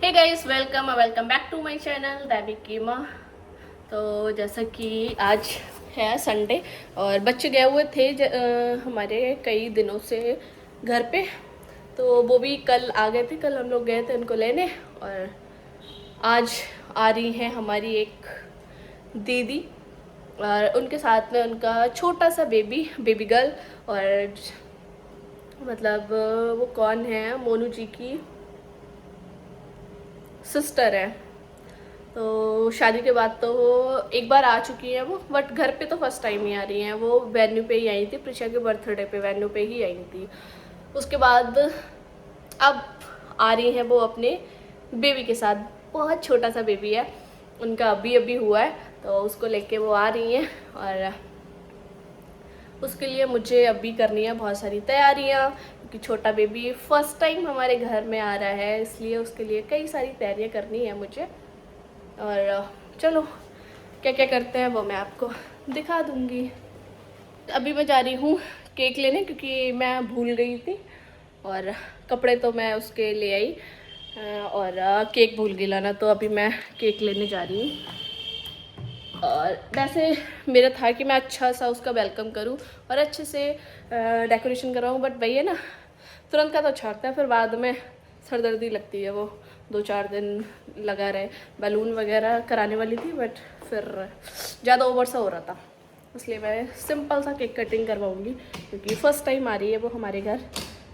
Hey guys, welcome back to my channel दैविक कीमा। तो जैसा कि आज है संडे और बच्चे गए हुए थे हमारे कई दिनों से घर पे। तो वो भी कल आ गए थे, कल हम लोग गए थे उनको लेने। और आज आ रही है हमारी एक दीदी और उनके साथ में उनका छोटा सा बेबी गर्ल। और मतलब वो कौन है, मोनू जी की सिस्टर है। तो शादी के बाद तो वो एक बार आ चुकी है वो, बट घर पे तो फर्स्ट टाइम ही आ रही हैं। वो वेन्यू पे ही आई थी, प्रिशा के बर्थडे पे वेन्यू पे ही आई थी। उसके बाद अब आ रही हैं वो अपने बेबी के साथ। बहुत छोटा सा बेबी है उनका, अभी अभी हुआ है। तो उसको लेके वो आ रही हैं और उसके लिए मुझे अभी करनी है बहुत सारी तैयारियां, क्योंकि छोटा बेबी फर्स्ट टाइम हमारे घर में आ रहा है, इसलिए उसके लिए कई सारी तैयारियां करनी है मुझे। और चलो क्या क्या करते हैं वो मैं आपको दिखा दूंगी। अभी मैं जा रही हूँ केक लेने, क्योंकि मैं भूल गई थी। और कपड़े तो मैं उसके ले आई और केक भूल गई लाना, तो अभी मैं केक लेने जा रही हूँ। और वैसे मेरा था कि मैं अच्छा सा उसका वेलकम करूं और अच्छे से डेकोरेशन करवाऊं, बट वही है ना, तुरंत का तो छाड़ता है, फिर बाद में सरदर्दी लगती है। वो 2-4 दिन लगा रहे। बैलून वगैरह कराने वाली थी, बट फिर ज़्यादा ओवर सा हो रहा था, इसलिए मैं सिंपल सा केक कटिंग करवाऊँगी, क्योंकि फ़र्स्ट टाइम आ रही है वो हमारे घर।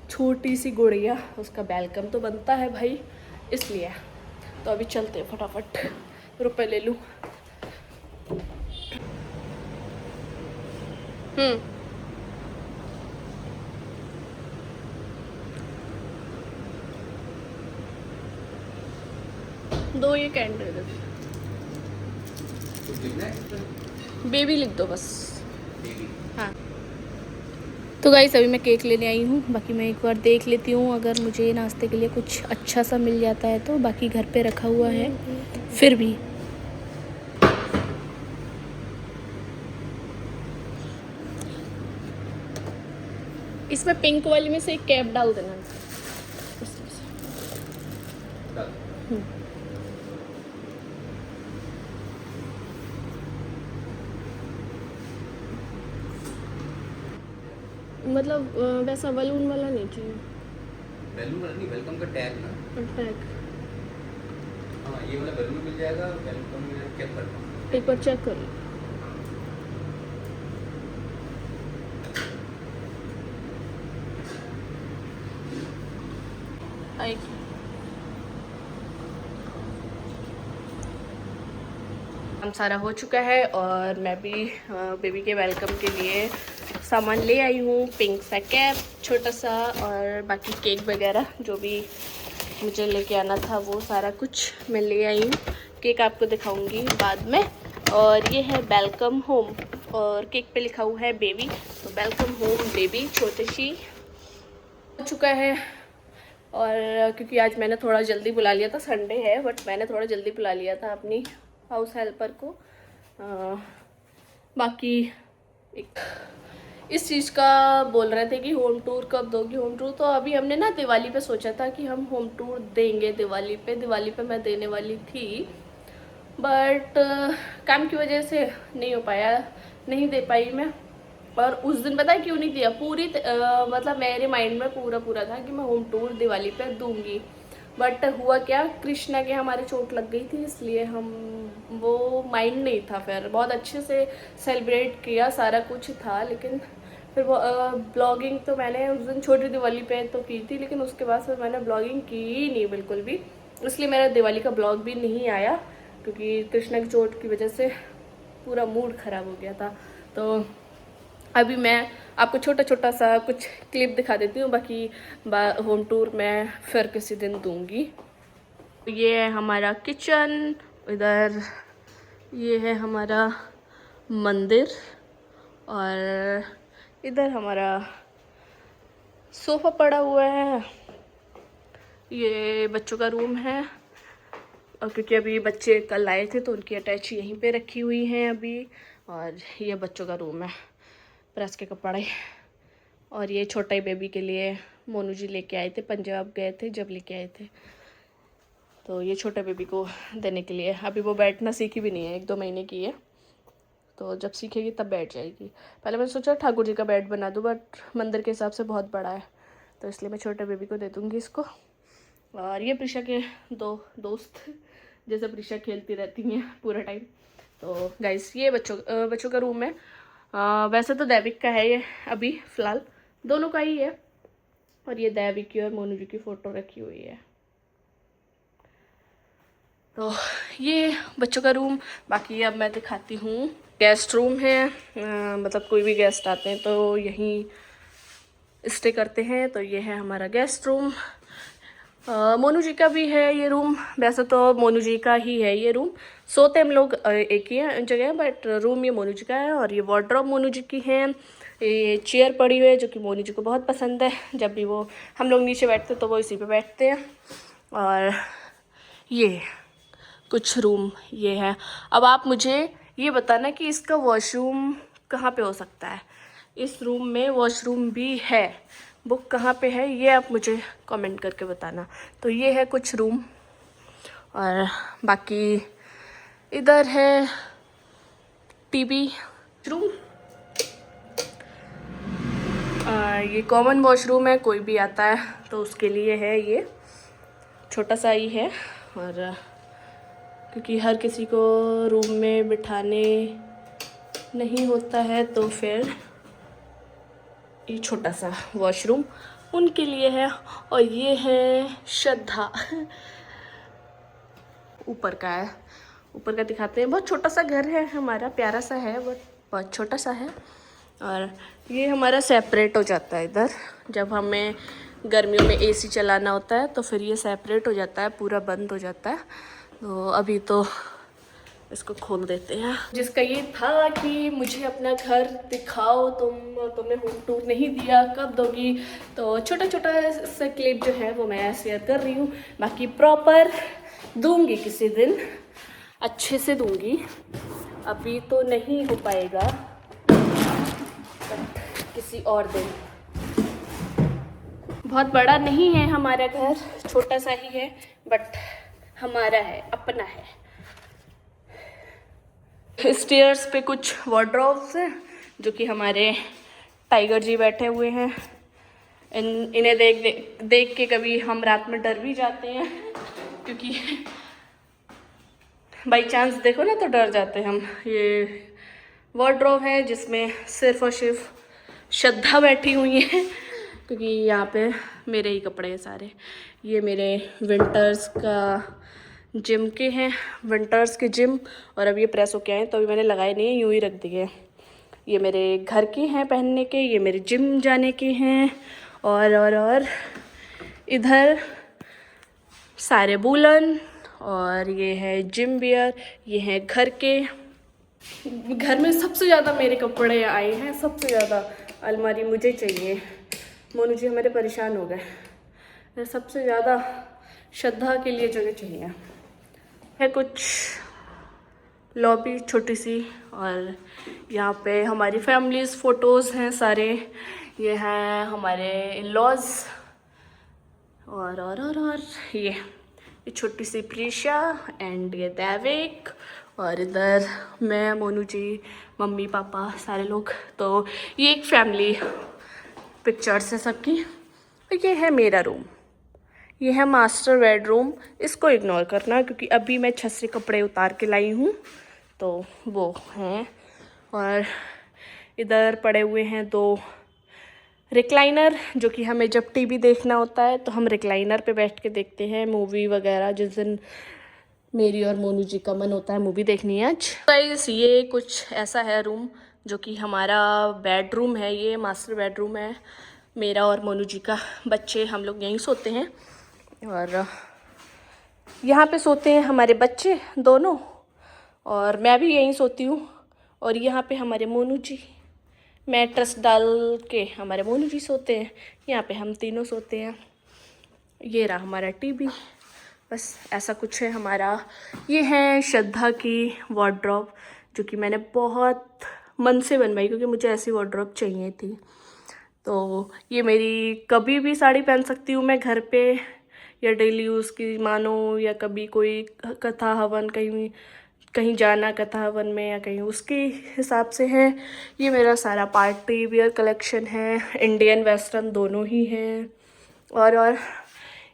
छोटी सी गुड़िया, उसका वेलकम तो बनता है भाई, इसलिए। तो अभी चलते फटाफट, रुपए ले लूँ। 2 ये कैंडल दे दो। बेबी लिख दो बस। हाँ। तो गाइस अभी मैं केक लेने आई हूँ। बाकी मैं एक बार देख लेती हूँ, अगर मुझे नाश्ते के लिए कुछ अच्छा सा मिल जाता है तो। बाकी घर पे रखा हुआ है फिर भी। इसमें पिंक वाली में से एक कैप डाल देना। इसमें से। मतलब वैसा बलून वाला नहीं चाहिए। बैलून वाला नहीं, वेलकम का टैग ना। टैग हाँ, ये वाला बैलून मिल जाएगा, वेलकम में क्या फर्क। एक बार चेक कर लो। काम सारा हो चुका है और मैं भी बेबी के वेलकम के लिए सामान ले आई हूँ। पिंक सा कैप छोटा सा, और बाकी केक वगैरह जो भी मुझे लेके आना था वो सारा कुछ मैं ले आई हूँ। केक आपको दिखाऊंगी बाद में। और ये है वेलकम होम, और केक पे लिखा हुआ है बेबी। तो वेलकम होम बेबी छोटी सी हो चुका है। और क्योंकि आज मैंने थोड़ा जल्दी बुला लिया था, संडे है, बट मैंने थोड़ा जल्दी बुला लिया था अपनी हाउस हेल्पर को। बाकी एक इस चीज़ का बोल रहे थे कि होम टूर कब दोगी होम टूर। तो अभी हमने ना दिवाली पे सोचा था कि हम होम टूर देंगे। दिवाली पे मैं देने वाली थी, बट काम की वजह से नहीं हो पाया, नहीं दे पाई मैं। और उस दिन पता है क्यों नहीं दिया, मतलब मेरे माइंड में पूरा था कि मैं होम टूर दिवाली पे दूंगी। बट हुआ क्या, कृष्णा के हमारे चोट लग गई थी, इसलिए हम वो माइंड नहीं था। फिर बहुत अच्छे से सेलिब्रेट किया, सारा कुछ था, लेकिन फिर वो ब्लॉगिंग तो मैंने उस दिन छोटी दिवाली पे तो की थी, लेकिन उसके बाद फिर मैंने ब्लॉगिंग की ही नहीं बिल्कुल भी। इसलिए मेरा दिवाली का ब्लॉग भी नहीं आया, क्योंकि कृष्णा की चोट की वजह से पूरा मूड ख़राब हो गया था। तो अभी मैं आपको छोटा छोटा सा कुछ क्लिप दिखा देती हूँ, बाकी होम टूर मैं फिर किसी दिन दूंगी। ये है हमारा किचन, इधर ये है हमारा मंदिर, और इधर हमारा सोफ़ा पड़ा हुआ है। ये बच्चों का रूम है, और क्योंकि अभी बच्चे कल आए थे तो उनकी अटैची यहीं पे रखी हुई हैं अभी। और ये बच्चों का रूम है, प्रेस के कपड़े। और ये छोटा ही बेबी के लिए मोनू जी लेके आए थे, पंजाब गए थे जब लेके आए थे। तो ये छोटे बेबी को देने के लिए। अभी वो बैठना सीखी भी नहीं है, 1-2 महीने की है, तो जब सीखेगी तब बैठ जाएगी। पहले मैंने सोचा ठाकुर जी का बेड बना दूँ, बट मंदिर के हिसाब से बहुत बड़ा है, तो इसलिए मैं छोटे बेबी को दे दूँगी इसको। और ये प्रिशा के 2 दोस्त, जैसे प्रिशा खेलती रहती हैं पूरा टाइम। तो गाइस ये बच्चों का रूम है। वैसे तो दैविक का है ये अभी फ़िलहाल, दोनों का ही है। और ये दैविक की और मोनू जी की फ़ोटो रखी हुई है। तो ये बच्चों का रूम। बाकी अब मैं दिखाती हूँ, गेस्ट रूम है। मतलब कोई भी गेस्ट आते हैं तो यहीं स्टे करते हैं। तो ये है हमारा गेस्ट रूम। मोनू जी का भी है ये रूम। वैसे तो मोनू जी का ही है ये रूम, सोते हम लोग एक ही जगह, बट रूम ये मोनू जी का है। और ये वार्डरोब मोनू जी की है। ये चेयर पड़ी हुई है जो कि मोनू जी को बहुत पसंद है। जब भी वो हम लोग नीचे बैठते तो वो इसी पे बैठते हैं। और ये कुछ रूम ये है। अब आप मुझे ये बताना कि इसका वॉशरूम कहाँ पे हो सकता है। इस रूम में वॉशरूम भी है, वो कहाँ पे है ये आप मुझे कमेंट करके बताना। तो ये है कुछ रूम। और बाकी इधर है टीवी रूम। ये कॉमन वॉशरूम है, कोई भी आता है तो उसके लिए है, ये छोटा सा ही है। और क्योंकि हर किसी को रूम में बिठाने नहीं होता है तो फिर ये छोटा सा वॉशरूम उनके लिए है। और ये है श्रद्धा, ऊपर का है, ऊपर का दिखाते हैं। बहुत छोटा सा घर है हमारा, प्यारा सा है बट बहुत छोटा सा है। और ये हमारा सेपरेट हो जाता है इधर, जब हमें गर्मियों में एसी चलाना होता है तो फिर ये सेपरेट हो जाता है, पूरा बंद हो जाता है। तो अभी तो इसको खोल देते हैं। जिसका ये था कि मुझे अपना घर दिखाओ, तुमने होम टूर नहीं दिया, कब दोगी। तो छोटा छोटा सा क्लिप जो है वो मैं शेयर कर रही हूँ। बाकी प्रॉपर दूंगी किसी दिन, अच्छे से दूंगी। अभी तो नहीं हो पाएगा, बट किसी और दिन। बहुत बड़ा नहीं है हमारा घर, छोटा सा ही है, बट हमारा है, अपना है। स्टेयर्स पे कुछ वार्डरोब्स हैं जो कि हमारे टाइगर जी बैठे हुए हैं। इन्हें देख के कभी हम रात में डर भी जाते हैं, क्योंकि बाई चांस देखो ना तो डर जाते हैं हम। ये वार्डरोब है जिसमें सिर्फ और सिर्फ श्रद्धा बैठी हुई है, क्योंकि यहाँ पे मेरे ही कपड़े हैं सारे। ये मेरे विंटर्स का जिम के हैं, विंटर्स के जिम। और अब ये प्रेस होके आए तो अभी मैंने लगाए नहीं है, यूँ ही रख दिए। ये मेरे घर के हैं पहनने के, ये मेरे जिम जाने के हैं। और इधर सारे वूलन। और ये है जिम वियर, ये है घर के। घर में सबसे ज़्यादा मेरे कपड़े आए हैं, सबसे ज़्यादा। अलमारी मुझे चाहिए, मोनू जी हमारे परेशान हो गए। सबसे ज़्यादा श्रद्धा के लिए जगह चाहिए। है कुछ लॉबी छोटी सी, और यहाँ पे हमारी फैमिलीज़ फ़ोटोज़ हैं सारे। ये हैं हमारे इन-लॉज़। और ये छोटी सी प्रीशा एंड ये दैविक। और इधर मैं, मोनू जी, मम्मी पापा, सारे लोग। तो ये एक फैमिली पिक्चर्स है सबकी। और ये है मेरा रूम, ये है मास्टर बेडरूम। इसको इग्नोर करना क्योंकि अभी मैं छत से कपड़े उतार के लाई हूँ, तो वो हैं। और इधर पड़े हुए हैं 2 रिक्लाइनर, जो कि हमें जब टीवी देखना होता है तो हम रिक्लाइनर पे बैठ के देखते हैं मूवी वगैरह। जिस दिन मेरी और मोनू जी का मन होता है मूवी देखनी है आज। गाइस ये कुछ ऐसा है रूम, जो कि हमारा बेडरूम है। ये मास्टर बेडरूम है मेरा और मोनू जी का। बच्चे हम लोग यहीं सोते हैं, और यहाँ पे सोते हैं हमारे बच्चे दोनों, और मैं भी यहीं सोती हूँ। और यहाँ पे हमारे मोनू जी मैट्रेस डाल के हमारे मोनू जी सोते हैं, यहाँ पे हम तीनों सोते हैं। ये रहा हमारा टीवी, बस ऐसा कुछ है हमारा। ये है श्रद्धा की वार्डरोब, जो कि मैंने बहुत मन से बनवाई, क्योंकि मुझे ऐसी वार्डरोब चाहिए थी। तो ये मेरी कभी भी साड़ी पहन सकती हूँ मैं घर पे, या डेली यूज़ की मानो, या कभी कोई कथा हवन कहीं कहीं जाना कथा हवन में या कहीं, उसके हिसाब से है। ये मेरा सारा पार्टी वियर कलेक्शन है, इंडियन वेस्टर्न दोनों ही हैं। और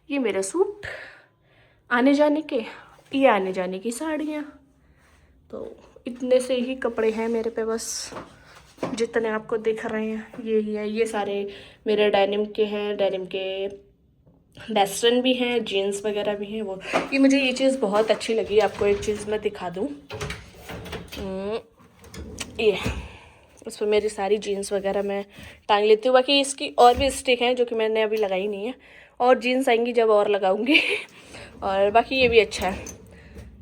ये मेरे सूट आने जाने के, ये आने जाने की साड़ियाँ। तो इतने से ही कपड़े हैं मेरे पे, बस जितने आपको दिख रहे हैं ये ही है। ये सारे मेरे डेनिम के हैं, डेनिम के वेस्टर्न भी हैं, जीन्स वगैरह भी हैं। वो ये मुझे ये चीज़ बहुत अच्छी लगी, आपको एक चीज़ मैं दिखा दूँ। ये उस पर मेरी सारी जीन्स वगैरह मैं टांग लेती हूँ। बाकी इसकी और भी स्टिक हैं जो कि मैंने अभी लगाई नहीं है, और जीन्स आएंगी जब और लगाऊंगी। और बाकी ये भी अच्छा है,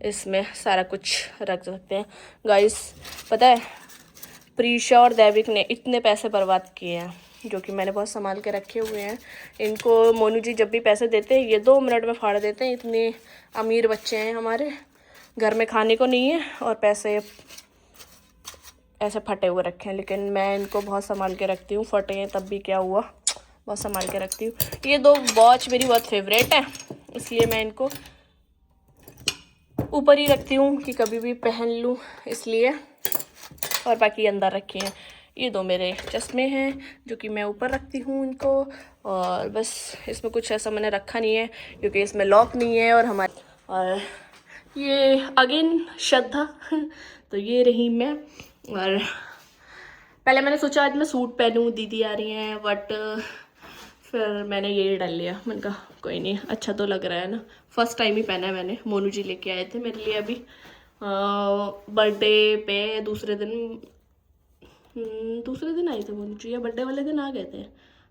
इसमें सारा कुछ रख सकते हैं। गाइस पता है, प्रीशा और दैविक ने इतने पैसे बर्बाद किए हैं जो कि मैंने बहुत संभाल के रखे हुए हैं। इनको मोनू जी जब भी पैसे देते हैं ये 2 मिनट में फाड़ देते हैं। इतने अमीर बच्चे हैं हमारे, घर में खाने को नहीं है और पैसे ऐसे फटे हुए रखे हैं। लेकिन मैं इनको बहुत संभाल के रखती हूँ, फटे हैं तब भी क्या हुआ, बहुत संभाल के रखती हूँ। ये 2 वॉच मेरी बहुत फेवरेट है, इसलिए मैं इनको ऊपर ही रखती हूँ कि कभी भी पहन लूँ इसलिए। और बाकी अंदर रखे हैं ये 2 मेरे चश्मे हैं जो कि मैं ऊपर रखती हूँ इनको। और बस इसमें कुछ ऐसा मैंने रखा नहीं है क्योंकि इसमें लॉक नहीं है। और ये अगेन श्रद्धा तो ये रही मैं। और पहले मैंने सोचा आज मैं सूट पहनूँ, दीदी आ रही हैं, बट फिर मैंने ये डाल लिया। मैंने कहा कोई नहीं, अच्छा तो लग रहा है ना। फर्स्ट टाइम ही पहना है मैंने, मोनू जी लेके आए थे मेरे लिए अभी बर्थडे पे दूसरे दिन आए थे मोनू जी, या बर्थडे वाले दिन आ गए थे।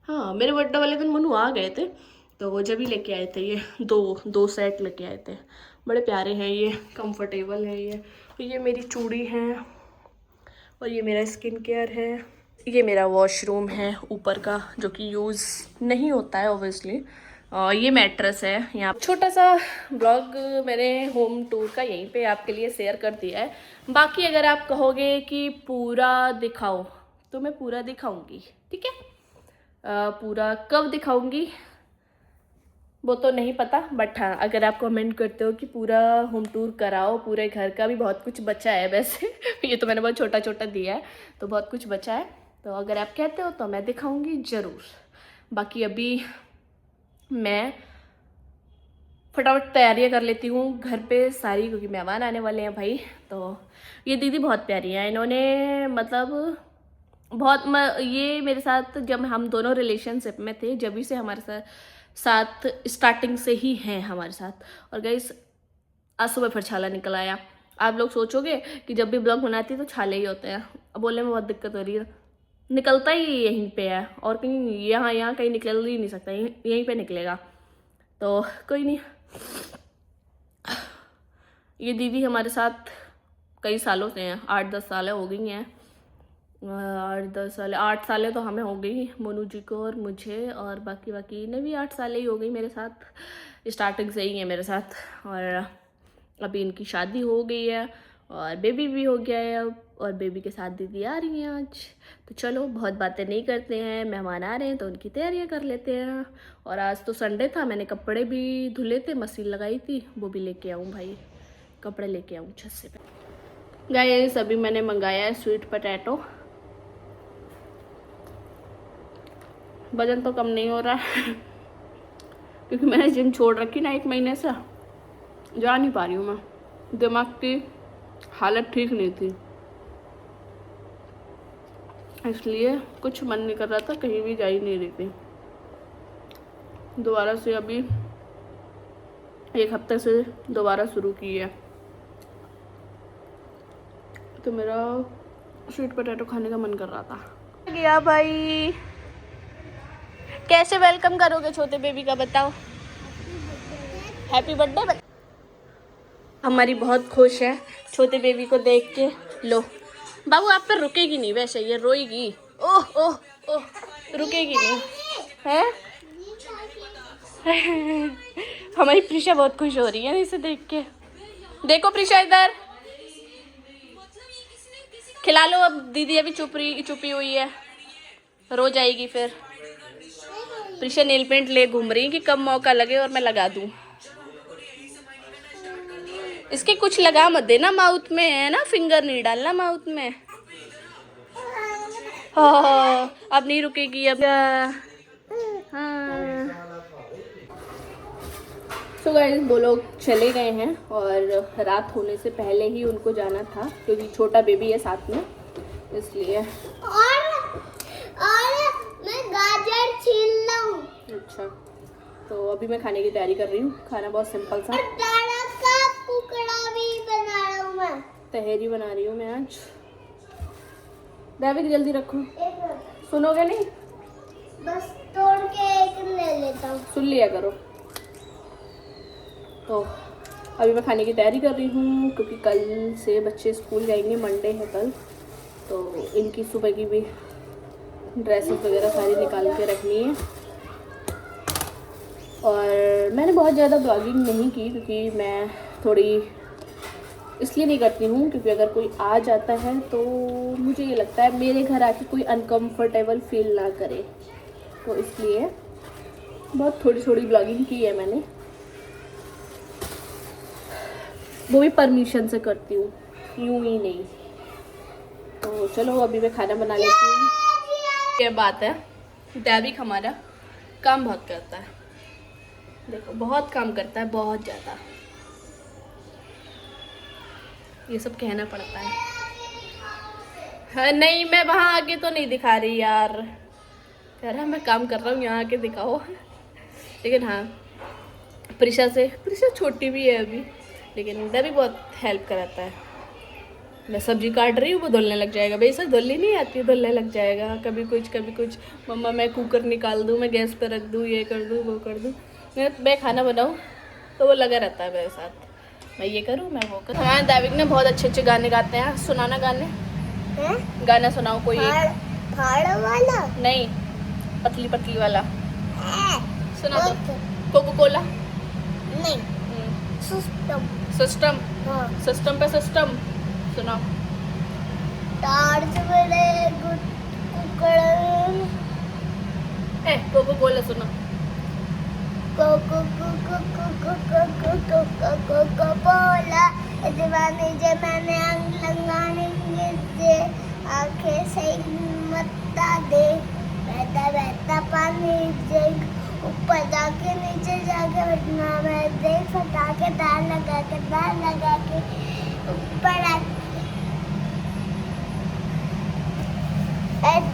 हाँ, मेरे बर्थडे वाले दिन मोनू आ गए थे, तो वो जब ही लेके आए थे। ये दो सेट लेके आए थे, बड़े प्यारे हैं ये, कंफर्टेबल है ये। तो ये मेरी चूड़ी है और ये मेरा स्किन केयर है। ये मेरा वॉशरूम है ऊपर का जो कि यूज़ नहीं होता है ऑब्वियसली। ये मैट्रेस है। यहाँ छोटा सा ब्लॉग मैंने होम टूर का यहीं पे आपके लिए शेयर कर दिया है। बाकी अगर आप कहोगे कि पूरा दिखाओ तो मैं पूरा दिखाऊंगी, ठीक है। पूरा कब दिखाऊंगी वो तो नहीं पता, बट हाँ अगर आप कमेंट करते हो कि पूरा होम टूर कराओ, पूरे घर का भी बहुत कुछ बचा है वैसे ये तो मैंने बहुत छोटा छोटा दिया है, तो बहुत कुछ बचा है। तो अगर आप कहते हो तो मैं दिखाऊंगी ज़रूर। बाकी अभी मैं फटाफट तैयारियां कर लेती हूँ घर पे सारी, क्योंकि मेहमान आने वाले हैं भाई। तो ये दीदी बहुत प्यारी है, इन्होंने मतलब ये मेरे साथ जब हम दोनों रिलेशनशिप में थे, जब से हमारे साथ स्टार्टिंग से ही हैं हमारे साथ। और गाइस आज सुबह फिर छाला निकल आया। आप लोग सोचोगे कि जब भी ब्लॉग बनाती तो छाले ही होते हैं, अब बोलने में बहुत दिक्कत हो रही है। निकलता ही यहीं पे है और कहीं यहाँ कहीं निकल ही नहीं सकता, यहीं पे निकलेगा। तो कोई नहीं, ये दीदी हमारे साथ कई सालों से हैं, 8-10 सालें हो गई हैं। 8 सालें तो हमें हो गई, मोनू जी को और मुझे, और बाकी ने भी 8 सालें ही हो गई मेरे साथ, स्टार्टिंग से ही है मेरे साथ। और अभी इनकी शादी हो गई है और बेबी भी हो गया है अब, और बेबी के साथ दीदी आ रही हैं आज। तो चलो बहुत बातें नहीं करते हैं, मेहमान आ रहे हैं तो उनकी तैयारियां कर लेते हैं। और आज तो संडे था, मैंने कपड़े भी धुले थे, मशीन लगाई थी, वो भी लेके आऊँ भाई, कपड़े लेके आऊँ छत से। गाइस अभी मैंने मंगाया है स्वीट पोटैटो, वजन तो कम नहीं हो रहा है क्योंकि मैंने जिम छोड़ रखी ना 1 महीने से, जा नहीं पा रही हूँ मैं, दिमाग की हालत ठीक नहीं थी, इसलिए कुछ मन नहीं कर रहा था, कहीं भी जा ही नहीं रही थी। दोबारा से अभी 1 हफ्ते से दोबारा शुरू की है, तो मेरा स्वीट पोटैटो खाने का मन कर रहा था। गया भाई, कैसे वेलकम करोगे छोटे बेबी का बताओ। Happy birthday. हमारी बहुत खुश है छोटे बेबी को देख के। लो बाबू, आप पर रुकेगी नहीं वैसे, ये रोएगी। ओह ओह ओह, रुकेगी नहीं है हमारी प्रीशा बहुत खुश हो रही है इसे देख के। देखो प्रीशा इधर, खिला लो अब, दीदी अभी चुपी हुई है, रो जाएगी फिर। प्रिशा नेल पेंट ले घूम रही है कि कब मौका लगे और मैं लगा दूं। इसके कुछ लगा मत देना माउथ में, है ना, फिंगर नहीं डालना माउथ में। हाँ अब नहीं रुकेगी अब। हाँ तो गाइस वो लोग चले गए हैं और रात होने से पहले ही उनको जाना था क्योंकि छोटा बेबी है साथ में, इसलिए। और मैं गाजर छील लूं। अच्छा तो अभी मैं खाने की तैयारी कर रही हूँ। खाना बहुत सिंपल सा, दाल का कुकड़ा भी बना रहा हूँ मैं। तहरी बना रही हूँ मैं आज। दाविद जल्दी रखो, एक सुनोगे नहीं? बस तोड़ के एक ले लेता हूँ। सुन लिया करो। तो अभी मैं खाने की तैयारी कर रही हूँ क्योंकि कल से बच्चे स्कूल जाएंगे, मंडे है कल, तो इनकी सुबह की भी ड्रेसेस वगैरह सारी निकाल के रखनी है। और मैंने बहुत ज़्यादा ब्लॉगिंग नहीं की क्योंकि मैं थोड़ी इसलिए नहीं करती हूँ क्योंकि अगर कोई आ जाता है तो मुझे ये लगता है मेरे घर आके कोई अनकंफर्टेबल फील ना करे, तो इसलिए बहुत थोड़ी थोड़ी ब्लॉगिंग की है मैंने, वो भी परमिशन से करती हूँ, यूँ ही नहीं। तो चलो अभी मैं खाना बना लेती हूँ। ये बात है, दैविक हमारा काम बहुत करता है, देखो बहुत काम करता है, बहुत ज़्यादा। ये सब कहना पड़ता है। हाँ नहीं मैं वहाँ आके तो नहीं दिखा रही यार, कह रहा मैं काम कर रहा हूँ यहाँ आके दिखाओ। लेकिन हाँ प्रिशा छोटी भी है अभी, लेकिन दैविक भी बहुत हेल्प कराता है। मैं सब्जी काट रही हूँ वो धुलने लग जाएगा, भाई सर धुलनी नहीं आती, धुलने लग जाएगा कभी कुछ। मम्मा मैं कुकर निकाल दूँ, मैं गैस पर रख दूँ, ये कर दूँ वो कर दूँ। मैं खाना बनाऊँ तो वो लगा रहता है मेरे साथ, मैं ये करूँ मैं वो करूँ। हाँ दैविक ने बहुत अच्छे गाने गाते हैं, सुनाना गाने। गाना सुनाओ कोई एक। फाड़ वाला नहीं, पतली वाला सुना दो। कोको कोला नहीं, सिस्टम हाँ। सिस्टम पे सिस्टम सुनाओ। टार्च बड़े कुकड़न कोको कोला सुनो। कोको कोला दीवाने जमाने अंग लगाने से आंखें सही मत्ता दे, बहता पानी से ऊपर जाके नीचे जाके बैठना, मैं देख फटा के दाल लगा के ऊपर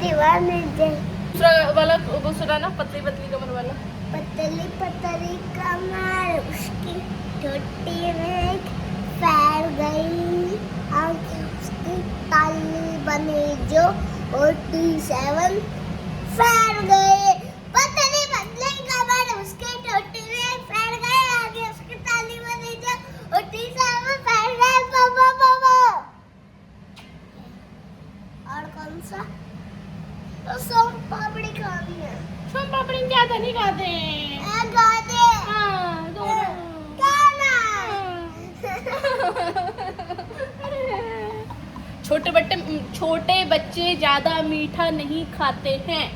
दीवाने दूसरा वाला वो सुनाना, पतली कमर वाला। पतली कमर उसकी छोटी में फैल गई, आंखें उसकी काली बनी जो 47 फैल गए। पतली कमर उसकी छोटी में फैल गई, आगे उसकी ताली बनी जो 47 फैल गए। बाबा और कौन सा? तो सोम पापड़ी खानी है। सोम पापड़ी ज्यादा नहीं खाते हैं। हाँ, गाना। छोटे बच्चे ज्यादा मीठा नहीं खाते हैं।